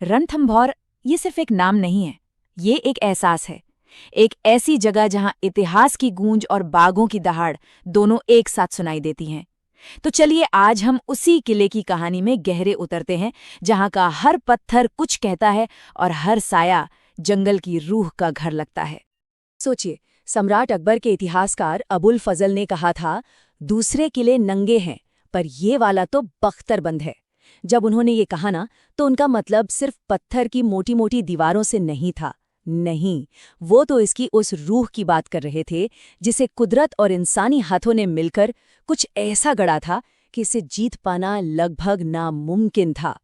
रणथंभौर ये सिर्फ एक नाम नहीं है, ये एक एहसास है। एक ऐसी जगह जहां इतिहास की गूंज और बागों की दहाड़ दोनों एक साथ सुनाई देती हैं। तो चलिए आज हम उसी किले की कहानी में गहरे उतरते हैं, जहां का हर पत्थर कुछ कहता है और हर साया जंगल की रूह का घर लगता है। सोचिए, सम्राट अकबर के इतिहासकार अबुल फजल ने कहा था, दूसरे किले नंगे हैं पर ये वाला तो बख्तरबंद है। जब उन्होंने ये कहा ना, तो उनका मतलब सिर्फ पत्थर की मोटी मोटी दीवारों से नहीं था। नहीं, वो तो इसकी उस रूह की बात कर रहे थे जिसे कुदरत और इंसानी हाथों ने मिलकर कुछ ऐसा गढ़ा था कि इसे जीत पाना लगभग नामुमकिन था।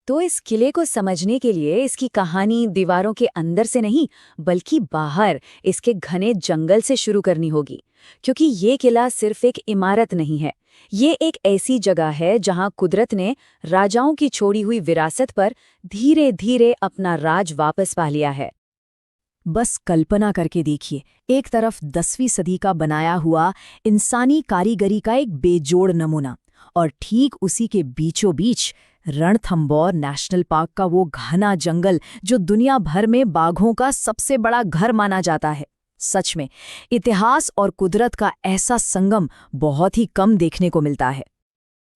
तो इस किले को समझने के लिए इसकी कहानी दीवारों के अंदर से नहीं, बल्कि बाहर इसके घने जंगल से शुरू करनी होगी। क्योंकि ये किला सिर्फ एक इमारत नहीं है, ये एक ऐसी जगह है जहां कुदरत ने राजाओं की छोड़ी हुई विरासत पर धीरे धीरे अपना राज वापस पा लिया है। बस कल्पना करके देखिए, एक तरफ 10वीं सदी का बनाया हुआ इंसानी कारीगरी का एक बेजोड़ नमूना, और ठीक उसी के बीचों बीच रणथंभौर नेशनल पार्क का वो घना जंगल जो दुनिया भर में बाघों का सबसे बड़ा घर माना जाता है। सच में, इतिहास और कुदरत का ऐसा संगम बहुत ही कम देखने को मिलता है।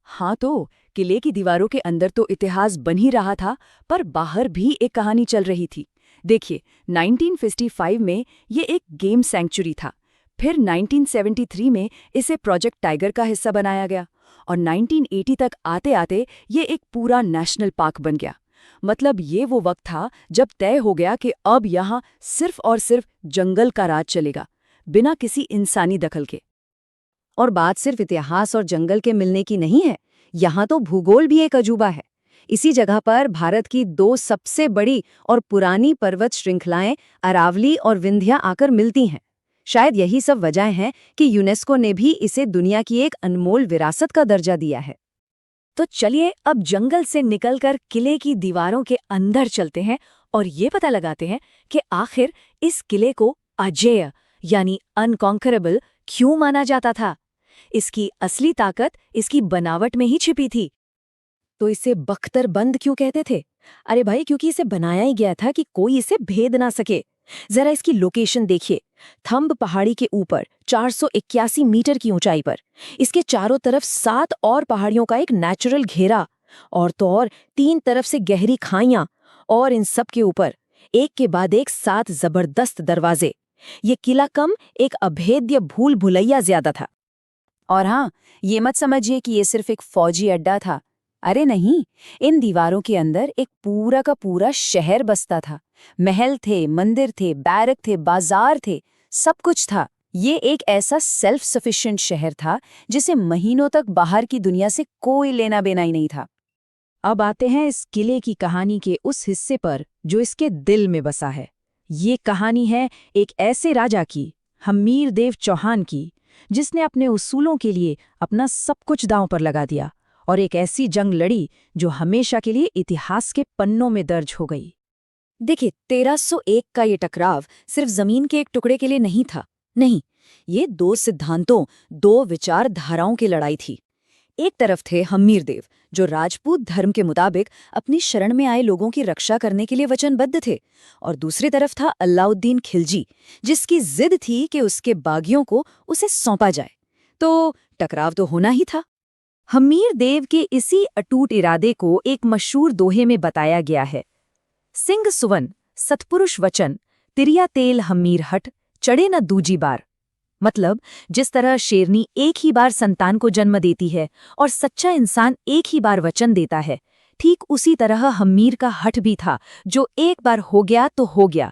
हाँ, तो किले की दीवारों के अंदर तो इतिहास बन ही रहा था, पर बाहर भी एक कहानी चल रही थी। देखिए, 1955 में ये एक गेम सैंक्चुरी था। फिर 1973 में इसे प्रोजेक्ट टाइगर का हिस्सा बनाया गया, और 1980 तक आते आते ये एक पूरा नेशनल पार्क बन गया। मतलब ये वो वक्त था जब तय हो गया कि अब यहाँ सिर्फ और सिर्फ जंगल का राज चलेगा, बिना किसी इंसानी दखल के। और बात सिर्फ इतिहास और जंगल के मिलने की नहीं है, यहाँ तो भूगोल भी एक अजूबा है। इसी जगह पर भारत की दो सबसे बड़ी और पुरानी पर्वत श्रृंखलाएं अरावली और विंध्या आकर मिलती हैं। शायद यही सब वजह हैं कि यूनेस्को ने भी इसे दुनिया की एक अनमोल विरासत का दर्जा दिया है। तो चलिए अब जंगल से निकलकर किले की दीवारों के अंदर चलते हैं और ये पता लगाते हैं कि आखिर इस किले को अजेय यानी अनकॉन्करेबल क्यों माना जाता था। इसकी असली ताकत इसकी बनावट में ही छिपी थी। तो इसे बख्तरबंद क्यों कहते थे? अरे भाई, क्योंकि इसे बनाया ही गया था कि कोई इसे भेद ना सके। जरा इसकी लोकेशन देखिए, थंब पहाड़ी के ऊपर 481 मीटर की ऊंचाई पर, इसके चारों तरफ 7 और पहाड़ियों का एक नेचुरल घेरा, और तो और 3 तरफ से गहरी खाइयां, और इन सब के ऊपर एक के बाद एक 7 जबरदस्त दरवाजे। ये किला कम एक अभेद्य भूल भुलैया ज्यादा था। और हाँ, ये मत समझिए कि ये सिर्फ एक फौजी अड्डा था। अरे नहीं, इन दीवारों के अंदर एक पूरा का पूरा शहर बसता था। महल थे, मंदिर थे, बैरक थे, बाजार थे, सब कुछ था। ये एक ऐसा सेल्फ सफिशिएंट शहर था जिसे महीनों तक बाहर की दुनिया से कोई लेना देना ही नहीं था। अब आते हैं इस किले की कहानी के उस हिस्से पर जो इसके दिल में बसा है। ये कहानी है एक ऐसे राजा की, हम्मीर देव चौहान की, जिसने अपने उसूलों के लिए अपना सब कुछ दांव पर लगा दिया और एक ऐसी जंग लड़ी जो हमेशा के लिए इतिहास के पन्नों में दर्ज हो गई। देखिए, 1301 का ये टकराव सिर्फ जमीन के एक टुकड़े के लिए नहीं था। नहीं, ये 2 सिद्धांतों, 2 विचारधाराओं की लड़ाई थी। एक तरफ थे हम्मीर देव, जो राजपूत धर्म के मुताबिक अपनी शरण में आए लोगों की रक्षा करने के लिए वचनबद्ध थे, और दूसरी तरफ था अलाउद्दीन खिलजी, जिसकी जिद थी कि उसके बागियों को उसे सौंपा जाए। तो टकराव तो होना ही था। हम्मीर देव के इसी अटूट इरादे को एक मशहूर दोहे में बताया गया है, सिंह सुवन सतपुरुष वचन, तिरिया तेल हम्मीर हट, चढ़े न दूजी बार। मतलब, जिस तरह शेरनी एक ही बार संतान को जन्म देती है और सच्चा इंसान एक ही बार वचन देता है, ठीक उसी तरह हम्मीर का हठ भी था, जो एक बार हो गया तो हो गया।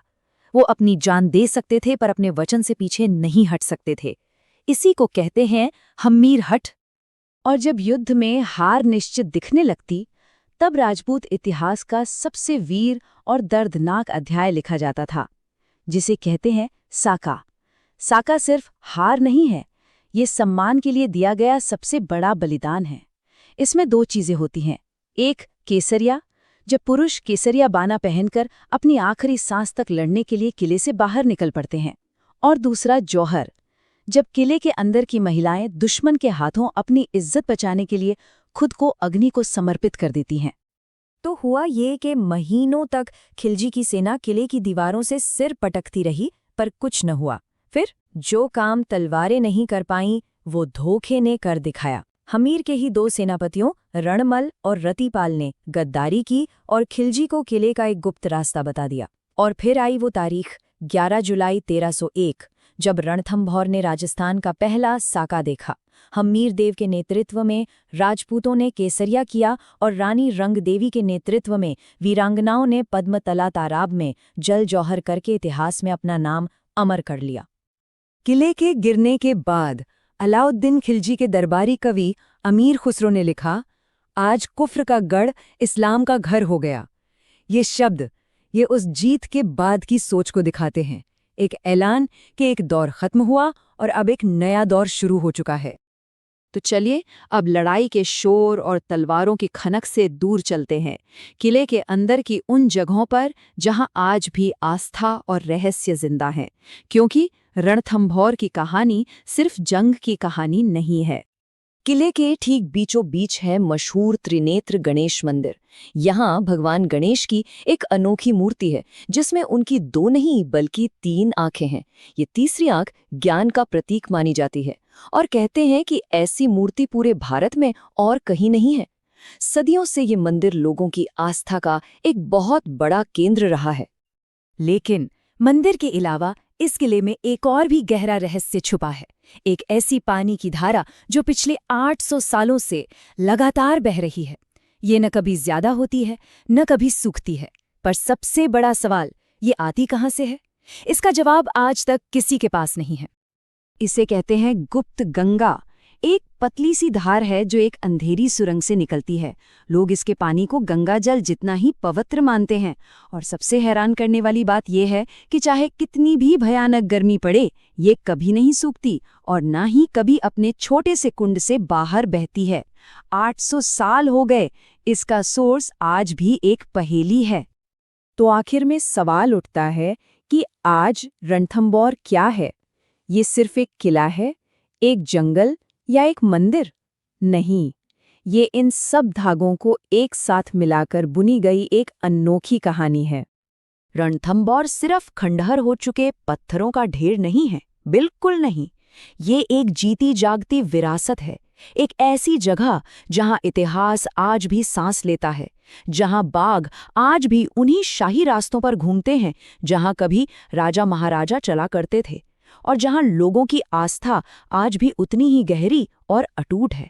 वो अपनी जान दे सकते थे पर अपने वचन से पीछे नहीं हट सकते थे। इसी को कहते हैं हम्मीर हठ। और जब युद्ध में हार निश्चित दिखने लगती, तब राजपूत इतिहास का सबसे वीर और दर्दनाक अध्याय लिखा जाता था, जिसे कहते हैं साका। साका सिर्फ हार नहीं है, ये सम्मान के लिए दिया गया सबसे बड़ा बलिदान है। इसमें 2 चीजें होती हैं। एक, केसरिया, जब पुरुष केसरिया बाना पहनकर अपनी आखिरी सांस तक लड़ने के लिए किले से बाहर निकल पड़ते हैं। और दूसरा, जौहर, जब किले के अंदर की महिलाएं दुश्मन के हाथों अपनी इज्जत बचाने के लिए खुद को अग्नि को समर्पित कर देती हैं। तो हुआ ये कि महीनों तक खिलजी की सेना किले की दीवारों से सिर पटकती रही, पर कुछ न हुआ। फिर जो काम तलवारें नहीं कर पाईं, वो धोखे ने कर दिखाया। हमीर के ही 2 सेनापतियों रणमल और रतिपाल ने गद्दारी की और खिलजी को किले का एक गुप्त रास्ता बता दिया। और फिर आई वो तारीख 11 जुलाई 1301, जब रणथंभौर ने राजस्थान का पहला साका देखा। हमीर देव के नेतृत्व में राजपूतों ने केसरिया किया और रानी रंगदेवी के नेतृत्व में वीरांगनाओं ने पद्मतला ताराब में जल जौहर करके इतिहास में अपना नाम अमर कर लिया। किले के गिरने के बाद अलाउद्दीन खिलजी के दरबारी कवि अमीर खुसरो ने लिखा, आज कुफ्र का गढ़ इस्लाम का घर हो गया। ये शब्द ये उस जीत के बाद की सोच को दिखाते हैं, एक ऐलान कि एक दौर खत्म हुआ और अब एक नया दौर शुरू हो चुका है। तो चलिए अब लड़ाई के शोर और तलवारों की खनक से दूर चलते हैं, किले के अंदर की उन जगहों पर जहां आज भी आस्था और रहस्य जिंदा हैं, क्योंकि रणथंभौर की कहानी सिर्फ जंग की कहानी नहीं है। किले के ठीक बीचों बीच है मशहूर त्रिनेत्र गणेश मंदिर। यहाँ भगवान गणेश की एक अनोखी मूर्ति है, जिसमें उनकी 2 नहीं बल्कि 3 आंखें हैं। ये तीसरी आंख ज्ञान का प्रतीक मानी जाती है और कहते हैं कि ऐसी मूर्ति पूरे भारत में और कहीं नहीं है। सदियों से ये मंदिर लोगों की आस्था का एक बहुत बड़ा केंद्र रहा है। लेकिन मंदिर के अलावा इस किले में एक और भी गहरा रहस्य छुपा है, एक ऐसी पानी की धारा जो पिछले 800 सालों से लगातार बह रही है। ये न कभी ज्यादा होती है, न कभी सूखती है। पर सबसे बड़ा सवाल, ये आती कहाँ से है? इसका जवाब आज तक किसी के पास नहीं है। इसे कहते हैं गुप्त गंगा। एक पतली सी धार है जो एक अंधेरी सुरंग से निकलती है। लोग इसके पानी को गंगा जल जितना ही पवित्र मानते हैं। और सबसे हैरान करने वाली बात यह है कि चाहे कितनी भी भयानक गर्मी पड़े, ये कभी नहीं सूखती और ना ही कभी अपने छोटे से कुंड से बाहर बहती है। 800 साल हो गए, इसका सोर्स आज भी एक पहेली है। तो आखिर में सवाल उठता है कि आज रणथंभौर क्या है? ये सिर्फ एक किला है, एक जंगल या एक मंदिर? नहीं, ये इन सब धागों को एक साथ मिलाकर बुनी गई एक अनोखी कहानी है। रणथंभौर सिर्फ खंडहर हो चुके पत्थरों का ढेर नहीं है, बिल्कुल नहीं। ये एक जीती जागती विरासत है, एक ऐसी जगह जहां इतिहास आज भी सांस लेता है, जहां बाघ आज भी उन्हीं शाही रास्तों पर घूमते हैं जहां कभी राजा महाराजा चला करते थे, और जहां लोगों की आस्था आज भी उतनी ही गहरी और अटूट है।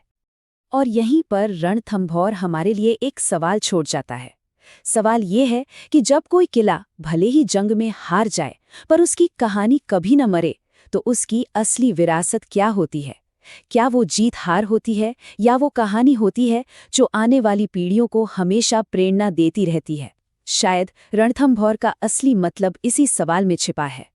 और यहीं पर रणथंभौर हमारे लिए एक सवाल छोड़ जाता है। सवाल ये है कि जब कोई किला भले ही जंग में हार जाए, पर उसकी कहानी कभी न मरे, तो उसकी असली विरासत क्या होती है? क्या वो जीत हार होती है, या वो कहानी होती है जो आने वाली पीढ़ियों को हमेशा प्रेरणा देती रहती है? शायद रणथंभौर का असली मतलब इसी सवाल में छिपा है।